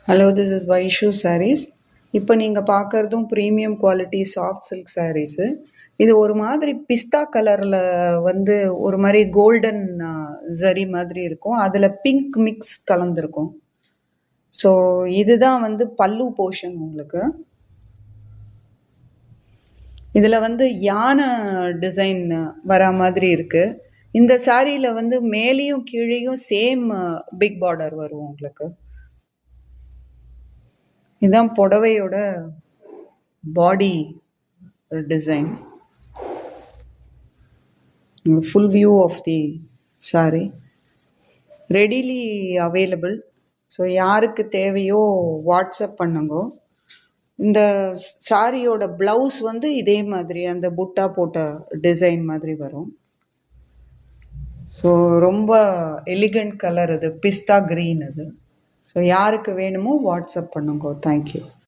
Hello, this is Vaishu sarees. இப்போ நீங்கள் பார்க்குறதும் premium quality soft silk sarees. இது ஒரு மாதிரி பிஸ்தா கலரில் வந்து ஒரு மாதிரி கோல்டன் ஜரி மாதிரி இருக்கும். அதில் பிங்க் மிக்ஸ் கலந்துருக்கும். ஸோ இதுதான் வந்து பல்லு போர்ஷன் உங்களுக்கு. இதில் வந்து யானை டிசைன் வரா மாதிரி இருக்குது. இந்த சாரியில் வந்து மேலேயும் கீழேயும் சேம் பிக் பார்டர் வரும் உங்களுக்கு. இதுதான் புடவையோட body design. Full view of the saree readily available. So யாருக்கு தேவையோ வாட்ஸ்அப் பண்ணுங்க. இந்த சாரியோட ப்ளவுஸ் வந்து இதே மாதிரி அந்த புட்டா போட்ட டிசைன் மாதிரி வரும். ஸோ ரொம்ப எலிகண்ட் கலர் இது, பிஸ்தா க்ரீன் இது. ஸோ யாருக்கு வேணுமோ வாட்ஸ்அப் பண்ணுங்க. தேங்க்யூ.